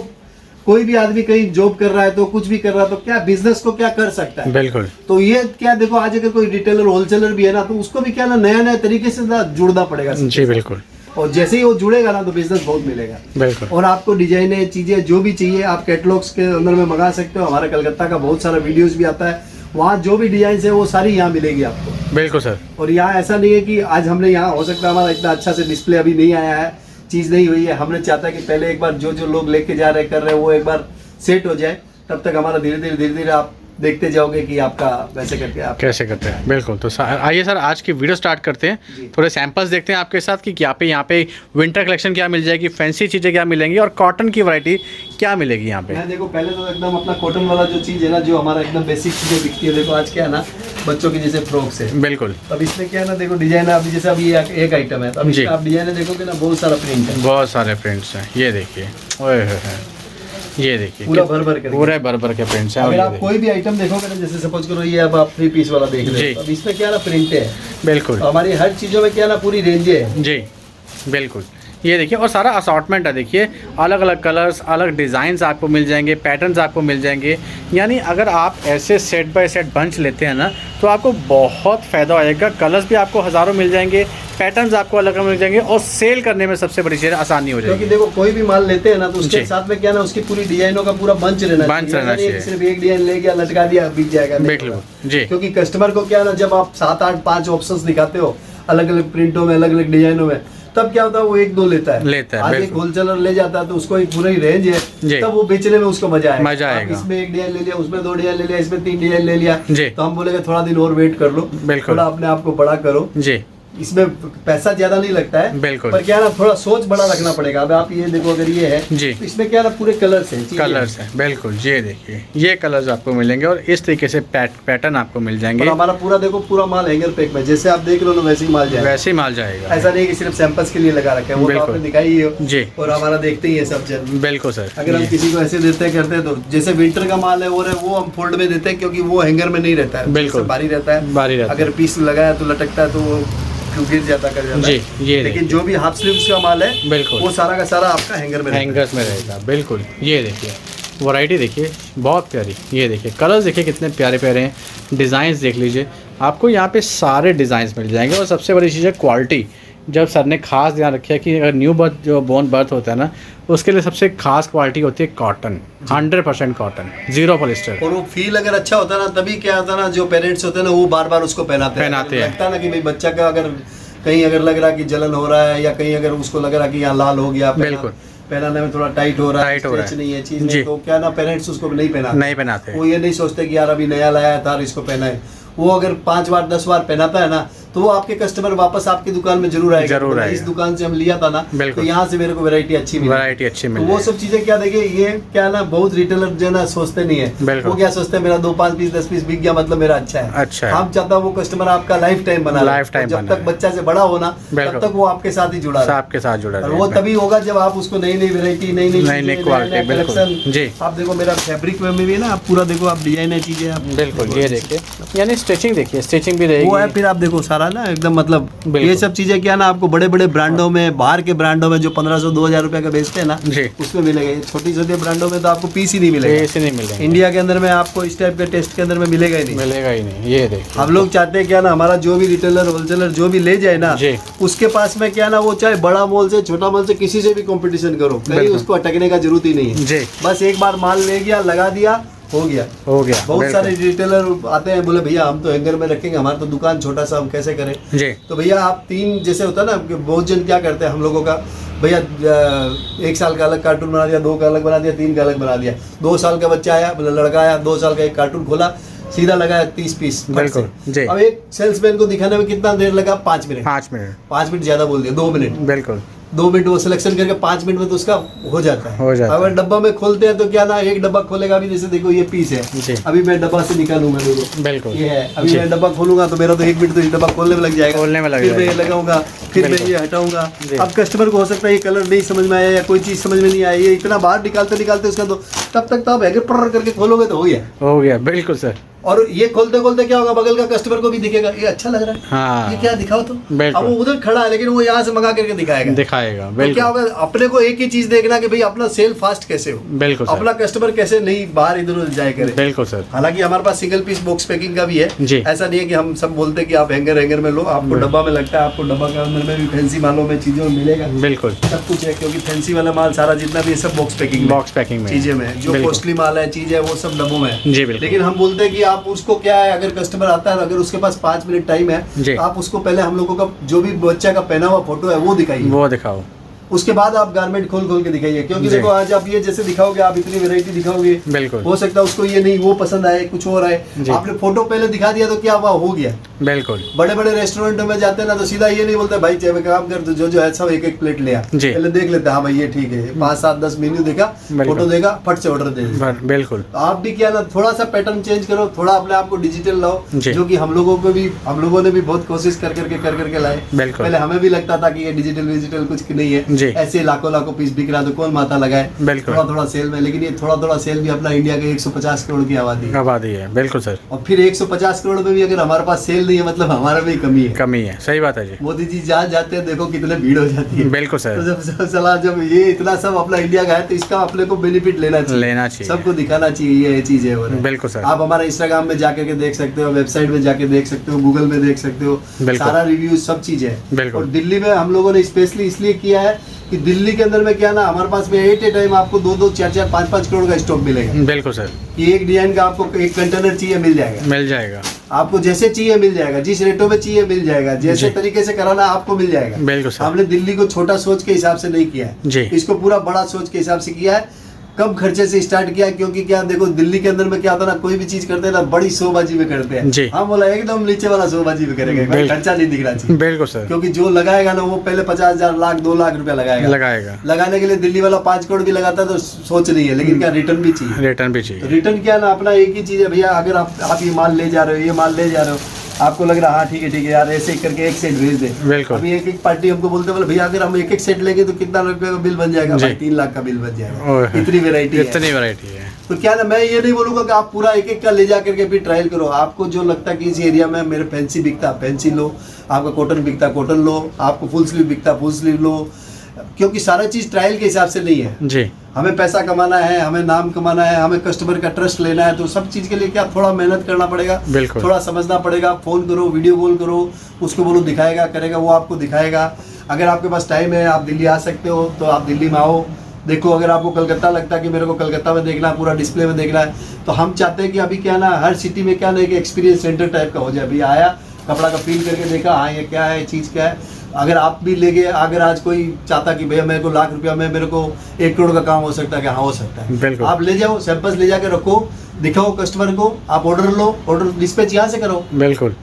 कोई भी आदमी कहीं जॉब कर रहा है तो कुछ भी कर रहा है तो क्या बिजनेस को क्या कर सकता है। बिल्कुल। तो ये क्या देखो, आज अगर कोई रिटेलर होलसेलर भी है ना, तो उसको भी क्या ना नया नया तरीके से ना जुड़ना पड़ेगा। जी बिल्कुल। और जैसे ही वो जुड़ेगा ना तो बिजनेस बहुत मिलेगा। बिल्कुल। और आपको डिजाइने चीजें जो भी चाहिए आप कैटलॉग्स के अंदर में मंगा सकते हो। हमारा कलकत्ता का बहुत सारा वीडियोस भी आता है, वहाँ जो भी डिजाइन है वो सारी यहाँ मिलेगी आपको। बिल्कुल सर। और यहाँ ऐसा नहीं है कि आज हमने यहाँ, हो सकता है हमारा इतना अच्छा से डिस्प्ले अभी नहीं आया है, चीज़ नहीं हुई है, हमने चाहता है कि पहले एक बार जो जो लोग लेके जा रहे कर रहे हैं वो एक बार सेट हो जाए, तब तक हमारा धीरे धीरे आप देखते जाओगे कि आपका वैसे करके आप कैसे करते हैं। बिल्कुल। तो आइए सर आज की वीडियो स्टार्ट करते हैं, थोड़े सैंपल्स देखते हैं आपके साथ कि यहाँ पे विंटर कलेक्शन क्या मिल जाएगी, फैंसी चीज़ें क्या मिलेंगी और कॉटन की वैरायटी क्या मिलेगी यहाँ पे। मैं देखो पहले तो एकदम अपना कॉटन वाला जो चीज़ है ना, जो हमारा एकदम बेसिक चीज़ें दिखती है, देखो आज क्या है ना, बच्चों की जैसे फ्रॉक्स है। बिल्कुल। अब इसमें क्या है ना, देखो डिजाइन अभी जैसे अभी एक आइटम है, तो अभी आप डिजाइन देखोगे ना, बहुत सारा प्रिंट है, बहुत सारे प्रिंट्स हैं। ये देखिए, ओए ये देखिए पूरा भर भर के प्रिंट्स हैं। अगर आप कोई भी आइटम देखोगे ना, जैसे सपोज करो ये अब आप 3 पीस वाला देख रहे हो, अब इसमें क्या ना प्रिंट है। बिल्कुल। हमारी हर चीज़ों में क्या ना पूरी रेंज है। जी बिल्कुल। ये देखिए, और सारा असॉर्टमेंट है, देखिए अलग अलग कलर्स, अलग डिज़ाइंस आपको मिल जाएंगे, पैटर्न्स आपको मिल जाएंगे। यानी अगर आप ऐसे सेट बाय सेट बंच लेते हैं ना, तो आपको बहुत फ़ायदा आएगा। कलर्स भी आपको हज़ारों मिल जाएंगे, पैटर्न्स आपको अलग अलग मिल जाएंगे, और सेल करने में सबसे बड़ी चीज़ आसानी हो जाएगी। क्योंकि देखो कोई भी माल लेते हैं ना, तो उसके साथ में क्या ना, उसकी पूरी डिजाइनों का पूरा बंच रहना चाहिए। सिर्फ एक डिजाइन ले गया, लटका दिया, बिक जाएगा, बिल्कुल जी। क्योंकि कस्टमर को क्या ना, जब आप 7, 8, 5 ऑप्शंस दिखाते हो अलग अलग प्रिंटों में, अलग अलग डिजाइनों में, तब क्या होता है वो 1-2 लेता है। आज एक होलसेलर ले जाता है तो उसको एक पूरी रेंज है, तब वो बेचने में उसको मजा आएगा। इसमें एक डिजाइन ले लिया, उसमें 2 डिजाइन ले लिया, इसमें 3 डिजाइन ले लिया, तो हम बोलेंगे थोड़ा दिन और वेट कर लो, थोड़ा अपने आप को बड़ा करो जी। इसमें पैसा ज्यादा नहीं लगता है, बिल्कुल, पर क्या ना थोड़ा सोच बड़ा रखना पड़ेगा। अब आप ये देखो, अगर ये है जी, तो इसमें क्या ना पूरे कलर्स हैं, बिल्कुल। ये देखिए, ये कलर्स आपको मिलेंगे और इस तरीके से पैटर्न आपको मिल जाएंगे। और हमारा पूरा देखो, पूरा माल हैंगर पैक में, जैसे आप देख रहे हो वैसे ही माल जाएगा, वैसे ही माल जाएगा। ऐसा नहीं कि सिर्फ सैंपल्स के लिए लगा रखे हैं, वो तो आपने दिखाई ही हो जी। और हमारा देखते ही है सब जन, बिल्कुल सर। अगर हम किसी को ऐसे देते करते तो, जैसे विंटर का माल है वो हम फोल्ड में देते हैं, क्योंकि वो हैंगर में नहीं रहता है, बिल्कुल भारी रहता है। अगर पीस लगाया तो लटकता है, तो वो गिर जाता कर जाता है जी। लेकिन जो भी हाफ स्लीव्स का माल है, बिल्कुल, वो सारा का सारा आपका हैंगर्स में रहेगा, बिल्कुल। ये देखिए वैरायटी, देखिए बहुत प्यारी। ये देखिए कलर्स, देखिए कितने प्यारे प्यारे हैं, डिज़ाइंस देख लीजिए, आपको यहाँ पे सारे डिज़ाइंस मिल जाएंगे। और सबसे बड़ी चीज़ है क्वालिटी। जब सर ने खास ध्यान रखा है कि अगर न्यू बर्थ जो बोर्न बर्थ होता है ना, उसके लिए सबसे खास क्वालिटी होती है कॉटन, 100% कॉटन, 0 पॉलिस्टर। और वो फील अगर अच्छा होता है ना, तभी क्या होता है ना, जो पेरेंट्स होते हैं ना, वो बार बार उसको पहनाते हैं। लगता है ना कि भाई बच्चा का अगर कहीं अगर लग रहा कि जलन हो रहा है, या कहीं अगर उसको लग रहा कि यहाँ लाल हो गया, बिल्कुल पहनाने में थोड़ा टाइट हो रहा है, नहीं है चीज नहीं, तो क्या ना पेरेंट्स उसको नहीं पहनाते। वो ये नहीं सोचते कि यार अभी नया लाया था इसको पहना है। वो अगर 5 बार 10 बार पहनाता है ना, तो वो आपके कस्टमर वापस आपकी दुकान में जरूर आएगा। इस दुकान से हम लिया था ना, तो यहाँ से मेरे को वैरायटी अच्छी मिली। तो वो सब चीजें क्या देखिए, ये क्या ना, बहुत रिटेलर जो ना सोचते नहीं है, वो क्या सोचते हैं मेरा 2, 5 पीस 10 पीस बिक गया मतलब मेरा अच्छा है। हम चाहता हूँ वो कस्टमर आपका लाइफ टाइम बना, जब तक बच्चा से बड़ा होना, तब तक वो आपके साथ ही जुड़ा है। वो तभी होगा जब आप उसको नई नई वेरायटी, नई क्वालिटी। आप देखो मेरा फैब्रिक में भी ना, आप पूरा देखो, आप डिजाइन है चीजें, बिल्कुल। ये देखिए, यानी स्टिचिंग देखिए, स्टिचिंग भी रहेगी, वो है। फिर आप देखो सारा ना एकदम मतलब ये सब चीजें क्या ना, आपको बड़े बड़े ब्रांडों में, बाहर के ब्रांडों में जो 1500-2000 रुपए का बेचते हैं ना, उसमें मिलेगा। छोटी छोटी ब्रांडों में तो आपको पीस ही नहीं मिलेगा, इंडिया के अंदर में आपको इस टाइप के टेस्ट के अंदर में मिलेगा ही नहीं। ये देखो, हम लोग चाहते हैं क्या ना, हमारा जो भी रिटेलर होलसेलर जो भी ले जाए ना, उसके पास में क्या ना, वो चाहे बड़ा मॉल से छोटा मॉल से किसी से भी कंपटीशन करो, कहीं उसको अटकने का जरूरत ही नहीं है। बस एक बार माल ले गया, लगा दिया, हो गया। बहुत सारे रिटेलर आते हैं, बोले भैया हम तो हैंगर में रखेंगे, हमारा तो दुकान छोटा सा, हम कैसे करें जी। तो भैया आप 3 जैसे होता है ना, बहुत जन क्या करते हैं हम लोगों का, भैया 1 साल का अलग कार्टून बना दिया, 2 का अलग बना दिया, 3 का अलग बना दिया। 2 साल का बच्चा आया, लड़का आया, 2 साल का एक कार्टून खोला, सीधा लगाया 30 पीस, बिल्कुल। अब एक सेल्समैन को दिखाने में कितना देर लगा? 5 मिनट। 5 मिनट ज्यादा बोल दिया, 2 मिनट, बिल्कुल। 2 मिनट वो सिलेक्शन करके 5 मिनट में तो उसका हो जाता है। अगर डब्बा में खोलते हैं तो क्या ना, एक डब्बा खोलेगा, अभी जैसे देखो ये पीस है, अभी मैं डब्बा से निकालूंगा, देखो बिल्कुल ये है, अभी मैं डब्बा खोलूंगा तो मेरा तो 1 मिनट तो इस डब्बा खोलने में लग जाएगा, फिर मैं ये लगाऊंगा, फिर मैं ये हटाऊंगा। अब कस्टमर को हो सकता है ये कलर नहीं समझ में आया, या कोई चीज समझ में नहीं आई, ये इतना बाहर निकालते निकालते उसका, तो तब तक तो आप हैंगर पर करके खोलोगे तो हो गया, बिल्कुल सर। और ये खोलते खोलते क्या होगा, बगल का कस्टमर को भी दिखेगा ये अच्छा लग रहा है, हाँ, ये क्या दिखाओ तो। बिल्कुल। अब वो उधर खड़ा है लेकिन वो यहाँ से मंगा करके दिखाएगा। तो क्या होगा, अपने को एक ही चीज देखना कि भाई अपना सेल फास्ट कैसे हो, बिल्कुल, अपना कस्टमर कैसे नहीं बाहर इधर उधर जाए करे। बिल्कुल सर। हालांकि हमारे पास सिंगल पीस बॉक्स पैकिंग का भी है जी। ऐसा नहीं है कि हम सब बोलते कि आप हैंगर में लो, आपको डब्बा में लगता है, आपको डब्बा के अंदर में भी फैंसी मालों में चीजों में मिलेगा, बिल्कुल सब कुछ है, क्योंकि फैंसी वाला माल सारा जितना भी है सब बॉक्स पैकिंग में चीजें में, जो कॉस्टली माल है चीज है वो सब डब्बों में है। जी बिल्कुल। लेकिन हम बोलते हैं कि आप उसको क्या है, अगर कस्टमर आता है अगर उसके पास 5 मिनट टाइम है तो आप उसको पहले हम लोगों का जो भी बच्चा का पहना हुआ फोटो है वो दिखाइए, वो दिखाओ, उसके बाद आप गारमेंट खोल के दिखाइए। क्योंकि देखो आज आप ये जैसे दिखाओगे, आप इतनी वैरायटी दिखाओगे, बिल्कुल हो सकता है उसको ये नहीं वो पसंद आए, कुछ और आए, आपने फोटो पहले दिखा दिया तो क्या हुआ, हो गया। बिल्कुल। बड़े बड़े रेस्टोरेंटों में जाते हैं ना तो सीधा ये नहीं बोलते भाई चाहे काम कर, तो जो है सब एक प्लेट ले आ, पहले देख लेते हैं, हाँ भाई ये ठीक है, 5 7 10 मेन्यू देखा, फोटो देखा, फट से ऑर्डर दे दे। बिल्कुल। आप भी क्या ना थोड़ा सा पैटर्न चेंज करो, थोड़ा अपने आप को डिजिटल लाओ, जो कि हम लोगों ने भी बहुत कोशिश कर करके लाए। पहले हमें भी लगता था कि ये डिजिटल कुछ नहीं है, ऐसे लाखों पीस बिक रहा तो कौन माथा लगाए, थोड़ा सेल में। लेकिन ये थोड़ा सेल भी अपना इंडिया के 150 करोड़ की आबादी है। बिल्कुल सर। और फिर 150 करोड़ में भी अगर हमारे पास सेल नहीं है मतलब हमारा भी कमी है। सही बात है जी। मोदी जी जहाँ जाते हैं देखो कितने भीड़ हो जाती है। बिल्कुल सर। तो जब ये इतना सब अपना इंडिया का है तो इसका अपने को बेनिफिट लेना चाहिए, सबको दिखाना चाहिए ये चीज है। बिल्कुल सर। आप हमारा इंस्टाग्राम में जाकर के देख सकते हो, वेबसाइट में जाके देख सकते हो, गूगल में देख सकते हो, सारा रिव्यू सब चीज है। और दिल्ली में हम लोगों ने स्पेशली इसलिए किया है कि दिल्ली के अंदर में क्या ना हमारे पास में एट ए टाइम आपको 2-2, 4-4, 5-5 करोड़ का स्टॉक मिलेगा। बिल्कुल सर। कि एक डिजाइन का आपको एक कंटेनर चाहिए मिल जाएगा, आपको जैसे चाहिए मिल जाएगा, जिस रेटों में चाहिए मिल जाएगा, जैसे तरीके से कराना आपको मिल जाएगा। बिल्कुल सर। हमने दिल्ली को छोटा सोच के हिसाब से नहीं किया है, इसको पूरा बड़ा सोच के हिसाब से किया है, कम खर्चे से स्टार्ट किया। क्योंकि क्या देखो दिल्ली के अंदर में क्या होता है ना, कोई भी चीज करते हैं ना बड़ी शोबाजी में करते हैं। हाँ बोला एकदम नीचे वाला शोबाजी में करेंगे, खर्चा नहीं दिखना चाहिए। बिल्कुल सर। क्योंकि जो लगाएगा ना वो पहले 50,000 लाख 2 लाख रुपया लगाएगा। लगाने के लिए दिल्ली वाला 5 करोड़ भी लगाता है तो सोच नहीं है, लेकिन क्या रिटर्न भी चाहिए। रिटर्न क्या ना अपना एक ही चीज है भैया, अगर आप ये माल ले जा रहे हो, आपको लग रहा हाँ ठीक है यार ऐसे करके एक सेट भेज दे। बिल्कुल। अभी एक पार्टी हमको बोलते बोले भैया अगर हम एक सेट लेंगे तो कितना रुपए का बिल बन जाएगा, भाई 3 लाख का बिल बन जाएगा। इतनी वैरायटी है। तो क्या ना मैं ये नहीं बोलूंगा कि आप पूरा एक का ले जा करके फिर ट्रायल करो। आपको जो लगता है कि इस एरिया में मेरे फैंसी बिकता फैंसी लो, आपका कॉटन बिकता कॉटन लो, आपको फुल स्लीव बिकता फुल स्लीव लो। क्योंकि सारा चीज ट्रायल के हिसाब से नहीं है जी। हमें पैसा कमाना है, हमें नाम कमाना है, हमें कस्टमर का ट्रस्ट लेना है, तो सब चीज के लिए क्या थोड़ा मेहनत करना पड़ेगा, थोड़ा समझना पड़ेगा। फोन करो, वीडियो कॉल करो, उसको बोलो दिखाएगा करेगा, वो आपको दिखाएगा। अगर आपके पास टाइम है आप दिल्ली आ सकते हो तो आप दिल्ली में आओ, देखो। अगर आपको कलकत्ता लगता है कि मेरे को कलकत्ता में देखना है, पूरा डिस्प्ले में देखना है, तो हम चाहते हैं कि अभी क्या ना हर सिटी में क्या ना एक एक्सपीरियंस सेंटर टाइप का हो जाए। अभी आया कपड़ा का फील करके देखा, हाँ ये क्या है, चीज़ क्या है। अगर आप भी ले गए, अगर आज कोई चाहता कि भैया मेरे को लाख रुपया में मेरे को 1 करोड़ का काम हो सकता है, कि हाँ हो सकता है, आप ले जाओ, सैंपल्स ले जाके रखो, दिखाओ कस्टमर को, आप ऑर्डर लो, ऑर्डर डिस्पैच यहाँ से करो। बिल्कुल।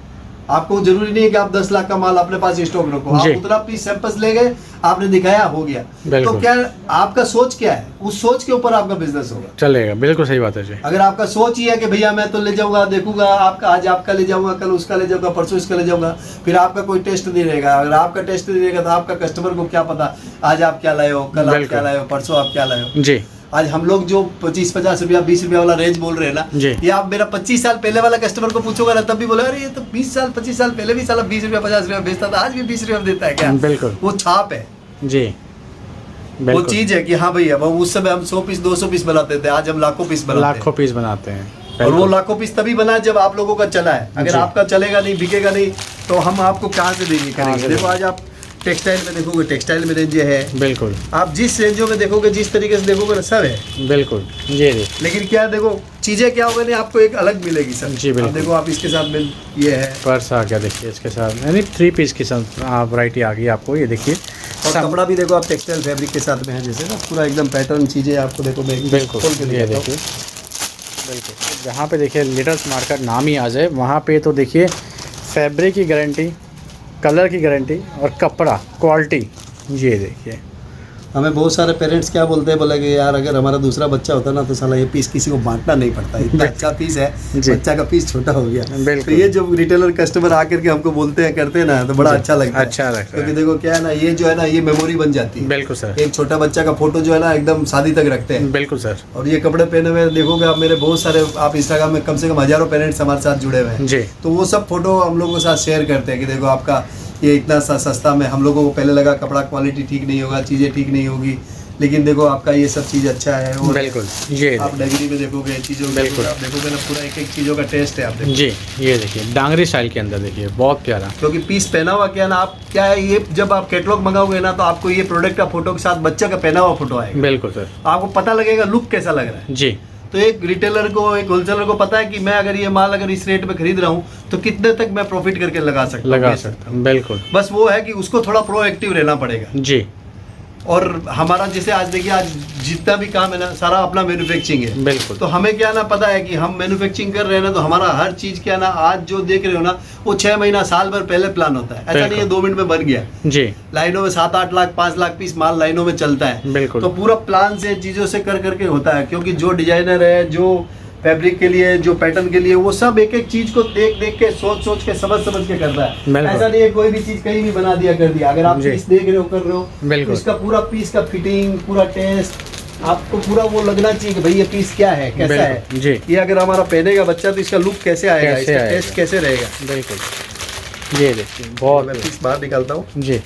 आपको जरूरी नहीं है कि आप 10 लाख का माल अपने पास स्टॉक रखो, आप उतना पीस सैंपल्स ले गए, आपने दिखाया, हो गया। तो क्या आपका सोच क्या है, उस सोच के ऊपर आपका बिजनेस होगा, चलेगा। बिल्कुल सही बात है जी। अगर आपका सोच ही है कि भैया मैं तो ले जाऊंगा, देखूंगा, आपका आज आपका ले जाऊंगा, कल उसका ले जाऊंगा, परसों इसका ले जाऊंगा, फिर आपका कोई टेस्ट नहीं रहेगा। अगर आपका टेस्ट नहीं रहेगा तो आपका कस्टमर को क्या पता आज आप क्या लाए हो, कल आप क्या लाए हो, परसों आप क्या लाए हो जी। आज हम लोग जो 25-50 रुपया 20 रुपया वाला रेंज बोल रहे हैं ना, ये आप मेरा 25 साल पहले वाला कस्टमर को पूछोगे ना तब भी बोले अरे ये तो 20 साल 25 साल पहले भी साला 20 रुपया 50 रुपया बेचता था, आज भी 20 रुपया देता है क्या। बिल्कुल। वो छाप है जी, वो चीज है कि हाँ भैया वो उस समय हम 100 पीस 200 पीस बनाते थे, आज हम लाखों पीस बनाते हैं। और वो लाखों पीस तभी बना जब आप लोगों का चला है। अगर आपका चलेगा नहीं, बिकेगा नहीं, तो हम आपको कहाँ से देंगे करेंगे। देखो आज आप टेक्सटाइल में देखोगे, टेक्सटाइल में रेंज है। बिल्कुल। आप जिस रेंजों में देखोगे, जिस तरीके से देखोगे ना, सब है। बिल्कुल जी। लेकिन क्या देखो चीजें क्या होगा ना, आपको एक अलग मिलेगी सर जी। बिल्कुल। देखो आप इसके साथ में ये है पर्स आ गया, देखिए इसके साथ यानी 3 पीस की वैरायटी आ गई आपको, ये देखिए। और कपड़ा भी देखो आप टेक्सटाइल फैब्रिक के साथ में है, जैसे ना पूरा एकदम पैटर्न चीजें आपको देखो। बिल्कुल ये देखिए। बिल्कुल। जहाँ पे देखिए लिटिल स्मार्ट का नाम ही आ जाए, वहाँ पे तो देखिए फैब्रिक की गारंटी, कलर की गारंटी और कपड़ा क्वालिटी, ये देखिए हमें बहुत सारे पेरेंट्स क्या बोलते हैं, बोले कि यार अगर हमारा दूसरा बच्चा होता ना तो साला ये पीस किसी को बांटना नहीं पड़ता, इतना अच्छा पीस है, बच्चा का पीस छोटा हो गया। तो ये जो रिटेलर कस्टमर आकर के हमको बोलते हैं करते हैं ना तो बड़ा अच्छा लगता है। अच्छा लगता है क्योंकि देखो क्या है ना, ये जो है ना ये मेमोरी बन जाती है। बिल्कुल सर। एक छोटा बच्चा का फोटो जो है ना एकदम शादी तक रखते हैं। बिल्कुल सर। और ये कपड़े पहने हुए देखोगे आप, मेरे बहुत सारे आप इंस्टाग्राम में कम से कम हजारों पेरेंट्स हमारे साथ जुड़े हुए हैं जी। तो वो सब फोटो हम लोगों के साथ शेयर करते हैं कि देखो आपका ये इतना सस्ता में, हम लोगों को पहले लगा कपड़ा क्वालिटी ठीक नहीं होगा, चीज़ें ठीक नहीं होगी, लेकिन देखो आपका ये सब चीज़ अच्छा है। और बिल्कुल ये आप डांगरी में देखोगे चीज़ों में, बिल्कुल आप देखोगे ना पूरा एक एक चीज़ों का टेस्ट है आप देखो। जी। ये देखिए डांगरी स्टाइल के अंदर देखिए बहुत प्यारा, क्योंकि पीस पहना हुआ क्या ना, आप क्या है ये जब आप कैटलॉग मंगाओगे ना तो आपको ये प्रोडक्ट का फोटो के साथ बच्चा का पहना हुआ फोटो आएगा। बिल्कुल सर। आपको पता लगेगा लुक कैसा लग रहा है जी। तो एक रिटेलर को, एक होलसेलर को पता है कि मैं अगर ये माल अगर इस रेट में खरीद रहा हूँ तो कितने तक मैं प्रॉफिट करके लगा सकता हूँ। बिल्कुल। बस वो है कि उसको थोड़ा प्रोएक्टिव रहना पड़ेगा जी। और हमारा जैसे आज देखिए, आज जितना भी काम है ना सारा अपना मैन्युफैक्चरिंग है। बिल्कुल। तो हमें क्या ना पता है कि हम मैन्युफैक्चरिंग कर रहे हैं ना तो हमारा हर चीज़ क्या ना, आज जो देख रहे हो ना वो 6 महीना साल भर पहले प्लान होता है। ऐसा नहीं है 2 मिनट में बन गया जी। लाइनों में 7-8 लाख 5 लाख पीस माल लाइनों में चलता है। बिल्कुल। तो पूरा प्लान से चीज़ों से कर करके होता है, क्योंकि जो डिजाइनर है, जो फैब्रिक के लिए, जो पैटर्न के लिए, वो सब एक एक चीज को देख देख के सोच के समझ के करता है। ऐसा नहीं है कोई भी चीज कहीं भी बना दिया कर दिया। अगर आप पीस देख रहे हो कर रहे हो तो इसका पूरा पीस का फिटिंग, पूरा टेस्ट आपको पूरा वो लगना चाहिए कि भाई ये पीस क्या है, कैसा है जी। ये अगर हमारा पहनेगा बच्चा तो इसका लुक कैसे आएगा, इसका टेस्ट कैसे रहेगा। बिल्कुल। ये देखिए बहुत, मैं पीस बाहर निकालता हूँ जी।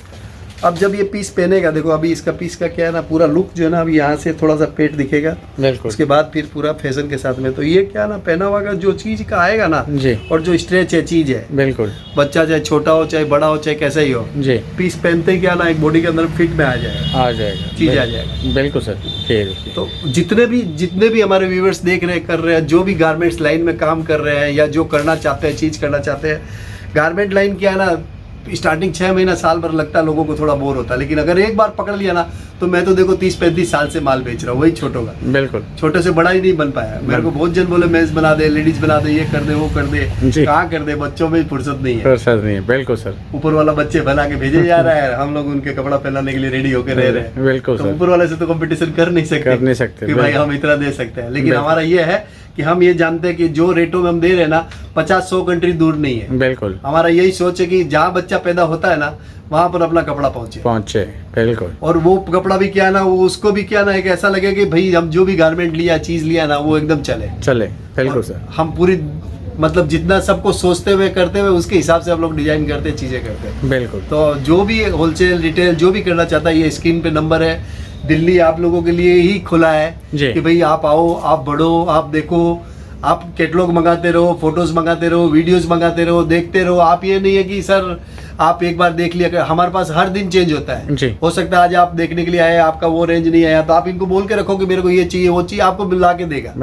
अब जब ये पीस पहनेगा, देखो अभी इसका पीस का क्या है ना, पूरा लुक जो है ना अभी यहाँ से थोड़ा सा पेट दिखेगा, बिल्कुल। उसके बाद फिर पूरा फैशन के साथ में, तो ये क्या ना पहना हुआ का जो चीज का आएगा ना जी, और जो स्ट्रेच है चीज है, बिल्कुल, बच्चा चाहे छोटा हो चाहे बड़ा हो चाहे कैसा ही हो जी, पीस पहनते ही क्या ना एक बॉडी के अंदर फिट में आ जाएगा, चीज आ जाएगा। बिल्कुल सर। तो जितने भी हमारे व्यूअर्स देख रहे हैं, कर रहे हैं, जो भी गारमेंट्स लाइन में काम कर रहे हैं या जो करना चाहते हैं, चीज करना चाहते हैं, गारमेंट लाइन क्या है ना, स्टार्टिंग 6 महीना साल भर लगता है, लोगों को थोड़ा बोर होता है, लेकिन अगर एक बार पकड़ लिया ना तो मैं तो देखो 30-35 साल से माल बेच रहा हूँ, वही छोटों का, बिल्कुल, छोटे से बड़ा ही नहीं बन पाया। मेरे को बहुत जन बोले मेंस बना दे, लेडीज बना दे, ये कर दे, वो कर दे, कहाँ कर दे, बच्चों में फुर्सत नहीं है, फुर्सत नहीं है। बिल्कुल सर। ऊपर वाला बच्चे बना के भेजे जा रहा है, हम लोग उनके कपड़ा पहनाने के लिए रेडी होकर रह रहे हैं। बिल्कुल तो सर। ऊपर वाले से तो कंपटीशन कर नहीं सकते कि भाई हम इतना दे सकते हैं, लेकिन हमारा ये है कि हम ये जानते हैं कि जो रेटों में हम दे रहे हैं ना 50-100 कंट्री दूर नहीं है। बिल्कुल। हमारा यही सोच है कि जहाँ बच्चा पैदा होता है ना वहाँ पर अपना कपड़ा पहुँचे। बिल्कुल। और वो कपड़ा भी क्या ना, वो उसको भी क्या ना एक ऐसा लगे कि भाई हम जो भी गारमेंट लिया, चीज लिया ना, वो एकदम चले। बिल्कुल सर। हम पूरी मतलब जितना सबको सोचते हुए करते हुए उसके हिसाब से हम लोग डिजाइन करते, चीजें करते हैं। बिल्कुल। तो जो भी होलसेल रिटेल जो भी करना चाहता है, ये स्क्रीन पे नंबर है, दिल्ली आप लोगों के लिए ही खुला है कि भाई आप आओ, आप बढ़ो, आप देखो, आप कैटलॉग मंगाते रहो, फोटोज मंगाते रहो, वीडियोस मंगाते रहो, देखते रहो। आप ये नहीं है कि सर आप एक बार देख लिया, हमारे पास हर दिन चेंज होता है जी। हो सकता है आज आप देखने के लिए आए, आपका वो रेंज नहीं आया, तो आप इनको बोल के रखो कि मेरे को ये चाहिए, वो चाहिए, आपको मिला के देगा,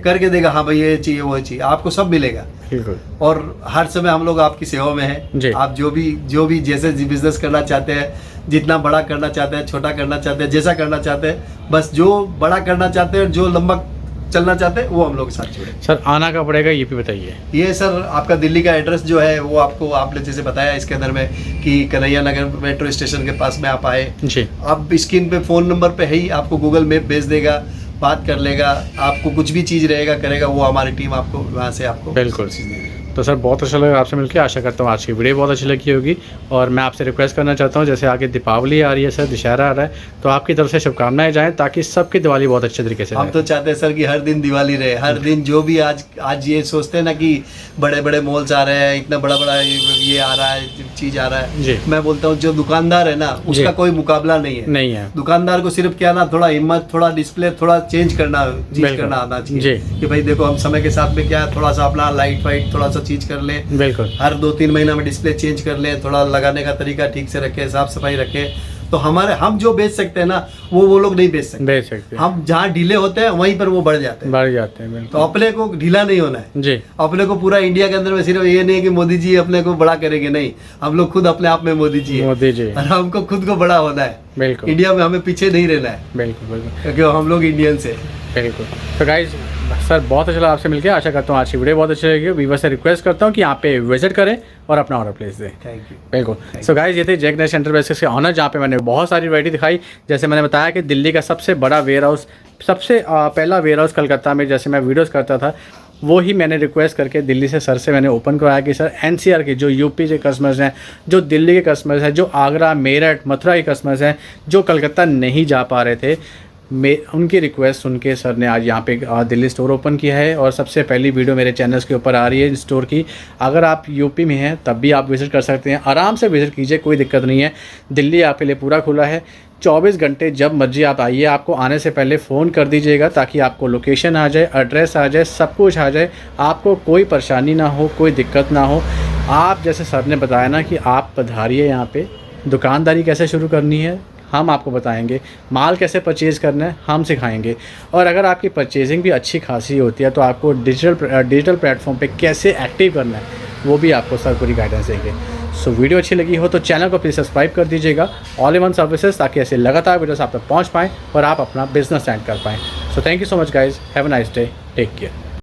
करके देगा, हाँ भाई ये चाहिए, वो चाहिए, आपको सब मिलेगा। बिल्कुल। और हर समय हम लोग आपकी सेवा में हैं। आप जो भी जैसे बिजनेस करना चाहते हैं, जितना बड़ा करना चाहते हैं, छोटा करना चाहते हैं, जैसा करना चाहते हैं, बस जो बड़ा करना चाहते हैं, जो लंबा चलना चाहते हैं, वो हम लोग के साथ जुड़े। सर आना कब पड़ेगा ये भी बताइए। ये सर आपका दिल्ली का एड्रेस जो है वो आपको आपने जैसे बताया इसके अंदर में कि कन्हैया नगर मेट्रो स्टेशन के पास में आप आए जी। आप स्क्रीन पे फ़ोन नंबर पे है ही, आपको गूगल मैप भेज देगा, बात कर लेगा, आपको कुछ भी चीज़ रहेगा करेगा, वो हमारी टीम आपको वहाँ से आपको बिल्कुल चीज़ देगी। तो सर बहुत अच्छा लगा आपसे मिलकर, आशा करता हूँ आज की वीडियो बहुत अच्छी लगी होगी। और मैं आपसे रिक्वेस्ट करना चाहता हूँ, जैसे आगे दीपावली आ रही है सर, दशहरा आ रहा है, तो आपकी तरफ से शुभकामनाएं जाएं ताकि सबकी दिवाली बहुत अच्छे तरीके से। हम तो चाहते हैं सर कि हर दिन दिवाली रहे, हर दिन जो भी आज ये सोचते हैं ना कि बड़े बड़े मॉल्स आ रहे हैं, इतना बड़ा ये आ रहा है, चीज़ आ रहा है जी। मैं बोलता हूँ जो दुकानदार है ना उसका कोई मुकाबला नहीं है। दुकानदार को सिर्फ क्या ना थोड़ा हिम्मत, थोड़ा डिस्प्ले, थोड़ा चेंज करना आना चाहिए कि भाई देखो हम समय के साथ में क्या थोड़ा सा अपना लाइट फाइट थोड़ा सा चीज कर ले, बिल्कुल हर 2-3 महीना में डिस्प्ले चेंज कर ले, थोड़ा लगाने का तरीका ठीक से रखे, साफ सफाई रखे, तो हम जो बेच सकते हैं ना वो लोग नहीं बेच सकते। हम जहाँ ढीले होते हैं वहीं पर वो बढ़ जाते हैं। तो अपने को ढीला नहीं होना है जी। अपने को पूरा इंडिया के अंदर में सिर्फ ये नहीं है कि मोदी जी अपने को बड़ा करेंगे, नहीं, हम लोग खुद अपने आप में मोदी जी है और हमको खुद को बड़ा होना है। बिल्कुल। इंडिया में हमें पीछे नहीं रहना है, बिल्कुल, क्योंकि हम लोग इंडियंस है। बिल्कुल। तो गाइस सर बहुत अच्छा लगा आपसे मिलकर, आशा करता हूँ आज की वीडियो बहुत अच्छी लगी। वीवर से रिक्वेस्ट करता हूँ कि यहाँ पे विजिट करें और अपना ऑर्डर प्लेस दें। Thank you. बिल्कुल। सो गाइस, ये थे जैक नेशन एंटरप्राइजेस के ऑनर, जहाँ पे मैंने बहुत सारी वैरायटी दिखाई। जैसे मैंने बताया कि दिल्ली का सबसे बड़ा वेयर हाउस, सबसे पहला वेयर हाउस कलकत्ता में जैसे मैं वीडियोस करता था, वो ही मैंने रिक्वेस्ट करके दिल्ली से सर से मैंने ओपन करवाया कि सर एनसीआर के जो यूपी के कस्टमर्स हैं, जो दिल्ली के कस्टमर्स हैं, जो आगरा, मेरठ, मथुरा के कस्टमर्स हैं, जो कलकत्ता नहीं जा पा रहे थे, उनकी रिक्वेस्ट सुन के सर ने आज यहाँ पे दिल्ली स्टोर ओपन किया है। और सबसे पहली वीडियो मेरे चैनल्स के ऊपर आ रही है स्टोर की। अगर आप यूपी में हैं तब भी आप विज़िट कर सकते हैं, आराम से विज़िट कीजिए, कोई दिक्कत नहीं है। दिल्ली आपके लिए पूरा खुला है, 24 घंटे जब मर्जी आप आइए। आपको आने से पहले फ़ोन कर दीजिएगा ताकि आपको लोकेशन आ जाए, एड्रेस आ जाए, सब कुछ आ जाए, आपको कोई परेशानी ना हो, कोई दिक्कत ना हो। आप जैसे सर ने बताया ना कि आप पधारिए यहाँ पे, दुकानदारी कैसे शुरू करनी है हम आपको बताएंगे, माल कैसे परचेज़ करना है हम सिखाएंगे, और अगर आपकी परचेजिंग भी अच्छी खासी होती है तो आपको डिजिटल प्लेटफॉर्म पे कैसे एक्टिव करना है वो भी आपको सर पूरी गाइडेंस देंगे। सो वीडियो अच्छी लगी हो तो चैनल को प्लीज़ सब्सक्राइब कर दीजिएगा, ऑल इन वन सर्विसेज, ताकि ऐसे लगातार वीडियोस आप तक पहुँच पाएँ और आप अपना बिजनेस स्टार्ट कर पाएँ। So thank you so much guys, have a nice day, take care.